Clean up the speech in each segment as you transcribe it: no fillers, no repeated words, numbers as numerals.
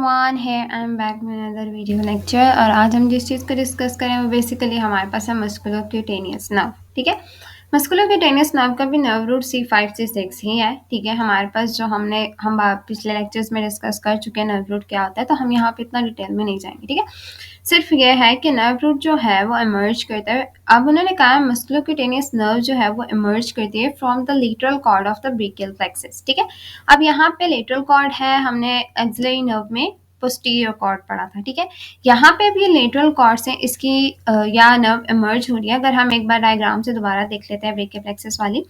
Everyone, है I am back with another video lecture. और आज हम जिस चीज़ को डिस्कस करें वो बेसिकली हमारे पास है मस्कुलोक्यूटेनियस नर्व। ठीक है, मस्कुलोक्यूटेनियस नर्व का भी नर्व रूट C5 से 6 ही है। ठीक है, हमारे पास जो हम पिछले लेक्चर्स में डिस्कस कर चुके हैं नर्व रूट क्या होता है, तो हम यहाँ पे इतना डिटेल में नहीं जाएंगे। ठीक है, सिर्फ ये है कि नर्व रूट जो है वो इमर्ज करता है। अब उन्होंने कहा मस्कुलोक्यूटेनियस नर्व जो है वो इमर्ज करती है from the lateral cord of the brachial plexus. ठीक है, अब यहाँ पे लेटरल कॉर्ड है, हमने एक्सिलरी नर्व में पोस्टीरियर कॉर्ड पढ़ा था। ठीक है, यहाँ पे भी लेटरल कॉर्ड से इसकी या नर्व इमर्ज हो रही है। अगर हम एक बार डायग्राम से दोबारा देख लेते हैं ब्रेकियल प्लेक्सस वाली,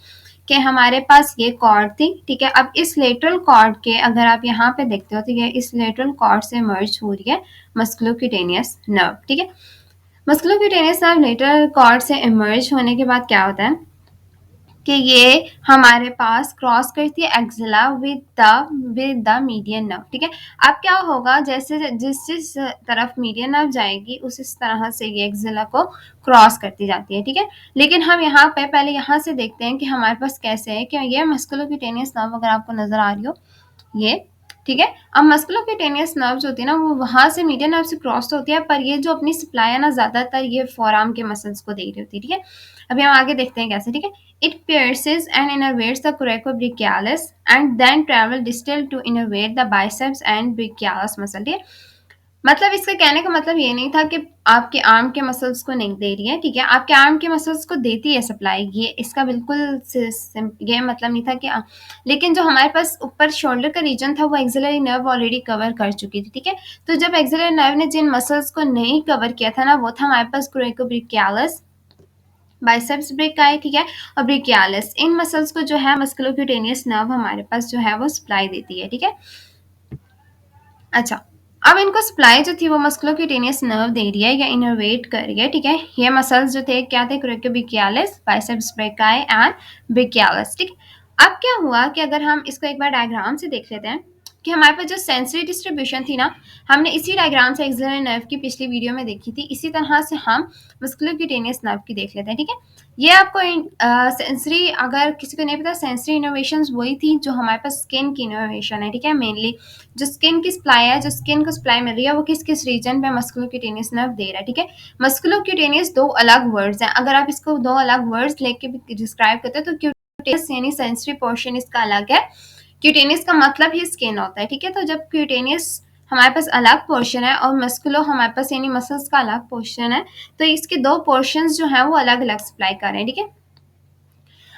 कि हमारे पास ये कॉर्ड थी। ठीक है, अब इस लेटरल कॉर्ड के अगर आप यहाँ पे देखते हो तो ये इस लेटरल कॉर्ड से मर्ज हो रही है मस्कुलोक्यूटेनियस नर्व। ठीक है, मस्कुलोक्यूटेनियस नर्व लेटरल कॉर्ड से इमर्ज होने के बाद क्या होता है कि ये हमारे पास क्रॉस करती है axilla with the median nerve. ठीक है, अब क्या होगा, जैसे जिस तरफ मीडियन नर्व जाएगी उस तरह से ये एक्सिला को क्रॉस करती जाती है। ठीक है, लेकिन हम यहाँ पे पहले यहाँ से देखते हैं कि हमारे पास कैसे है कि ये मस्कुलोक्यूटेनियस नर्व अगर आपको नजर आ रही हो ये। ठीक है, अब मस्कुलोक्यूटेनियस नर्व जो होती है ना वो वहां से मीडियन नर्व से क्रॉस होती है, पर ये जो अपनी सप्लाई है ना ज्यादातर ये फोरआर्म के मसल्स को दे रही होती है। ठीक है, अभी हम आगे देखते हैं कैसे। ठीक है, it pierces and innervates the coracobrachialis and then travel distal to innervate the biceps and brachialis muscle। ठीक है, मतलब इसका कहने का मतलब ये नहीं था कि आपके आर्म के मसल्स को नहीं दे रही है। ठीक है, आपके आर्म के मसल्स को देती है सप्लाई, ये इसका बिल्कुल ये मतलब नहीं था कि लेकिन जो हमारे पास ऊपर शोल्डर का रीजन था वो एक्सिलरी नर्व ऑलरेडी कवर कर चुकी थी। ठीक है, तो जब एक्सिलरी नर्व ने जिन मसल्स को नहीं कवर किया था ना वो था हमारे पास कोरेकोब्रेचियालिस, बाइसेप्स ब्रेकाई। ठीक है, और ब्रेकियालिस, इन मसल्स को जो है मस्कुलोक्यूटेनियस नर्व हमारे पास जो है वो सप्लाई देती है। ठीक है, अच्छा, अब इनको सप्लाई जो थी वो मस्कुलोक्यूटेनियस नर्व दे रही है या इनर्वेट कर रही है। ठीक है, ये मसल्स जो थे क्या थे, कोरेकोब्रेचियालिस, बाइसेप्स ब्रेकाई एंड ब्रेकियालिस। ठीक, अब क्या हुआ कि अगर हम इसको एक बार डायग्राम से देख लेते हैं कि हमारे पास जो सेंसरी डिस्ट्रीब्यूशन थी ना, हमने इसी डायग्राम से एक्सिलरी नर्व की पिछली वीडियो में देखी थी, इसी तरह से हम मस्कुलोक्यूटेनियस नर्व की देख लेते हैं। ठीक है, ये आपको सेंसरी, अगर किसी को नहीं पता, सेंसरी इनोवेशंस वही थी जो हमारे पास स्किन की इनोवेशन है। ठीक है, मेनली जो स्किन की सप्लाई है, जो स्किन को सप्लाई मिल रही है वो किस किस रीजन पे मस्कुलोक्यूटेनियस नर्व दे रहा है। ठीक है, मस्कुलोक्यूटेनियस दो अलग वर्ड्स हैं, अगर आप इसको दो अलग वर्ड्स लेके भी डिस्क्राइब करते हैं तो क्यूटेनियस यानी सेंसरी पोर्शन इसका अलग है, क्यूटेनियस का मतलब ही स्किन होता है। ठीक है, तो जब क्यूटेनियस हमारे पास अलग पोर्शन है और मस्कुलो हमारे पास यानी मसल्स का अलग पोर्शन है, तो इसके दो पोर्शंस जो है वो अलग अलग सप्लाई कर रहे हैं। ठीक है,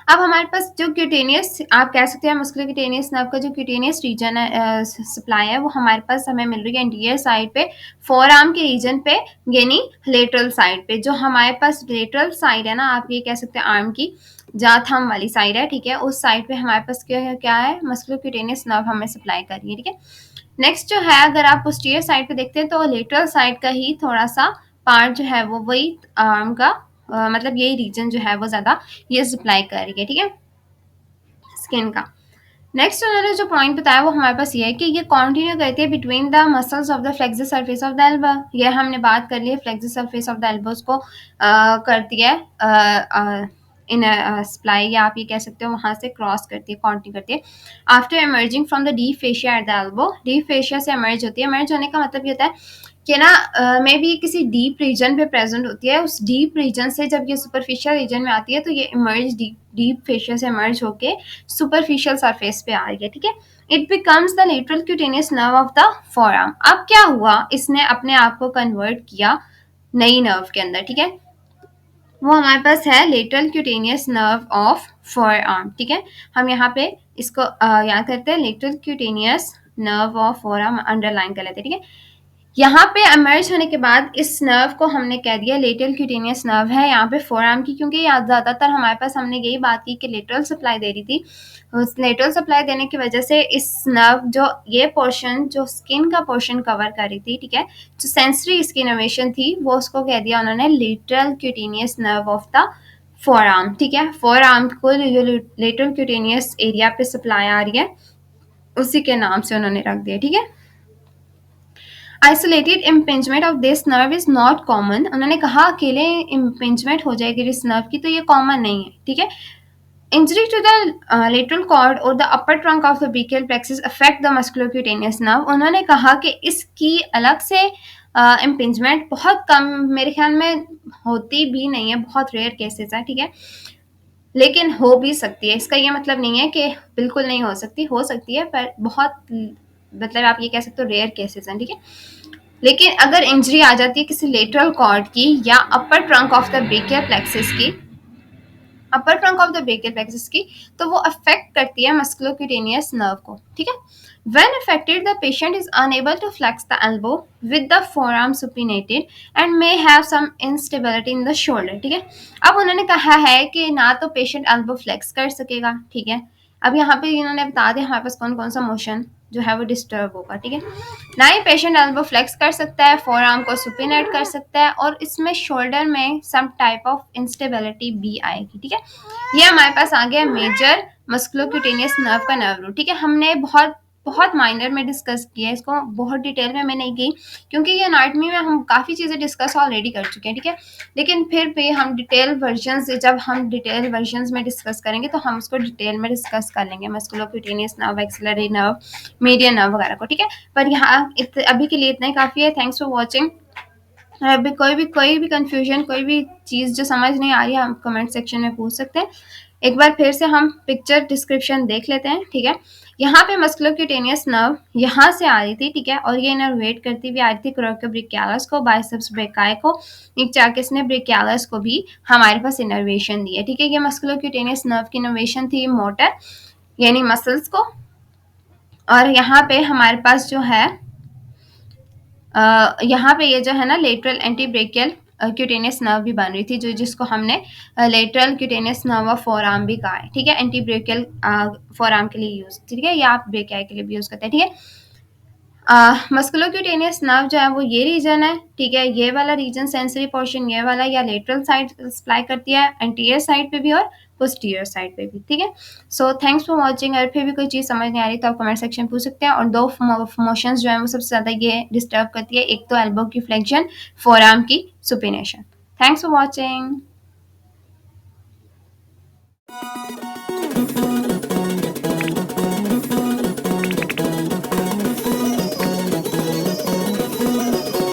अब हमारे पास जो क्यूटेनियस, आप कह सकते हैं मस्कुलोक्यूटेनियस नर्व का जो क्यूटेनियस रीजन है, सप्लाई है, वो हमारे पास हमें मिल रही है एंटीरियर साइड पे, फोर आर्म के रीजन पे, यानी लेटरल साइड पे। जो हमारे पास लेटरल साइड है ना, आप ये कह सकते हैं आर्म की जहाँ थंब वाली साइड है। ठीक है, उस साइड पे हमारे पास क्या है, मस्कुलोक्यूटेनियस नर्व हमें सप्लाई कर रही है। ठीक है, नेक्स्ट जो है, अगर आप पोस्टीरियर साइड पे देखते हैं तो लेटरल साइड का ही थोड़ा सा पार्ट जो है वो वही आर्म का मतलब यही रीजन जो है वो ज्यादा ये सप्लाई कर रही है। ठीक है, स्किन का। नेक्स्ट उन्होंने जो पॉइंट बताया वो हमारे पास ये है कि ये कंटिन्यू करती है between the muscles of the flexor surface of the elbow. ये हमने बात कर ली है, flexor surface of the elbows को करती है इन सप्लाई, या आप ये कह सकते हो वहां से क्रॉस करती है, कंटिन्यू करती है। After emerging from the deep fascia at the elbow, deep fascia से इमर्ज होती है। इमर्ज होने का मतलब ये होता है कि ना मे बी किसी डीप रीजन पे प्रेजेंट होती है, उस डीप रीजन से जब ये सुपरफिशियल रीजन में आती है तो ये इमर्ज डीप फेशिया से इमर्ज होके सुपरफिशियल सरफेस पे आ रही है। ठीक है, it becomes the lateral cutaneous nerve of the forearm. अब क्या हुआ, इसने अपने आप को कन्वर्ट किया नई नर्व के अंदर। ठीक है, वो हमारे पास है lateral cutaneous nerve of forearm. ठीक है, हम यहाँ पे इसको याद करते हैं, lateral cutaneous nerve of forearm underline कर लेते हैं। ठीक है, यहाँ पे इमर्ज होने के बाद इस नर्व को हमने कह दिया लेटरल क्यूटेनियस नर्व है यहाँ पे फोरआर्म की, क्योंकि ज़्यादातर हमारे पास हमने यही बात की कि लेटरल सप्लाई दे रही थी। उस लेटरल सप्लाई देने की वजह से इस नर्व जो ये पोर्शन जो स्किन का पोर्शन कवर कर रही थी, ठीक है, जो सेंसरी इसकी इनोवेशन थी वो उसको कह दिया उन्होंने lateral cutaneous nerve of the forearm. ठीक है, फोरआर्म को जो लेटरल क्यूटेनियस एरिया पे सप्लाई आ रही है उसी के नाम से उन्होंने रख दिया। ठीक है, isolated impingement of this nerve is not common. उन्होंने कहा अकेले इम्पिंजमेंट हो जाएगी इस नर्व की तो ये कॉमन नहीं है। ठीक है, injury to the lateral cord और the upper trunk of the brachial plexus affect the musculocutaneous nerve. उन्होंने कहा कि इसकी अलग से इम्पिंजमेंट बहुत कम, मेरे ख्याल में होती भी नहीं है, बहुत रेयर केसेस है, ठीक है, लेकिन हो भी सकती है। इसका ये मतलब नहीं है कि बिल्कुल नहीं हो सकती है, पर बहुत, मतलब आप ये कह सकते हो रेयर केसेस हैं, ठीक है। लेकिन अगर इंजरी आ जाती है किसी लेटरल कॉर्ड की या upper trunk of the brachial plexus की, upper trunk of the brachial plexus की, तो वो अफेक्ट करती है मस्कुलोक्यूटेनियस नर्व को, ठीक है। When affected, the patient is unable to flex the elbow with the forearm supinated and may have some instability in the shoulder, ठीक है। अब उन्होंने कहा है कि ना तो पेशेंट एल्बो फ्लेक्स कर सकेगा, ठीक है। अब यहाँ पे इन्होंने बता दिया हमारे पास कौन कौन सा मोशन जो है वो डिस्टर्ब होगा, ठीक है। ना ही पेशेंट एल्बो फ्लेक्स कर सकता है, फोर आर्म को सुपिनेट कर सकता है, और इसमें शोल्डर में सम टाइप ऑफ इंस्टेबिलिटी भी आएगी, ठीक है। ये हमारे पास आ गया मेजर मस्कुलोक्यूटेनियस नर्व का नर्व रूट, ठीक है। हमने बहुत बहुत माइनर में डिस्कस किया है इसको, बहुत डिटेल में मैं नहीं गई, क्योंकि ये एनाटॉमी में हम काफ़ी चीज़ें डिस्कस ऑलरेडी कर चुके हैं, ठीक है। लेकिन फिर भी हम डिटेल वर्जन, जब हम डिटेल वर्जन में डिस्कस करेंगे तो हम उसको डिटेल में डिस्कस कर लेंगे, musculocutaneous nerve, axillary nerve, median nerve वगैरह को, ठीक है। पर यहाँ अभी के लिए इतना ही काफ़ी है। Thanks for watching. अभी कोई भी कंफ्यूजन, कोई भी चीज़ जो समझ नहीं आ रही है, हम कमेंट सेक्शन में पूछ सकते हैं। एक बार फिर से हम पिक्चर डिस्क्रिप्शन देख लेते हैं, ठीक है। यहाँ पे मस्कुलोक्यूटेनियस नर्व यहाँ से आ रही थी, ठीक है, और ये इनर्वेट करती हुई आ रही थी कोरोकोब्रेकियालस को, बाइसेप्स ब्रेकाई को, नीचे आके इसने ब्रेकियालस को भी हमारे पास इनर्वेशन दी है, ठीक है। ये मस्कुलोक्यूटेनियस नर्व की इनर्वेशन थी मोटर यानी मसल्स को, और यहाँ पे हमारे पास जो है यहाँ पे ये जो है ना lateral anti brachial cutaneous nerve भी बन रही थी, जो जिसको हमने lateral cutaneous nerve of four arm भी कहा है, ठीक है। एंटी ब्रेकियल फोर आर्म के लिए यूज, ठीक है, या आप ब्रेकियाई के लिए भी यूज करते हैं, ठीक है। मस्कुलोक्यूटेनियस नर्व जो है वो ये रीजन है, ठीक है। ये वाला रीजन सेंसरी पोर्शन ये वाला या लेटरल साइड सप्लाई करती है, एंटीरियर साइड पे भी और पोस्टीरियर साइड पे भी, ठीक है। So thanks for watching. अगर फिर भी कोई चीज़ समझ नहीं आ रही तो आप कमेंट सेक्शन पूछ सकते हैं। और दो मोशंस जो है वो सबसे ज़्यादा ये डिस्टर्ब करती है, एक तो एल्बो की फ्लेक्शन, फोर आर्म की सुपिनेशन। Thanks for watching.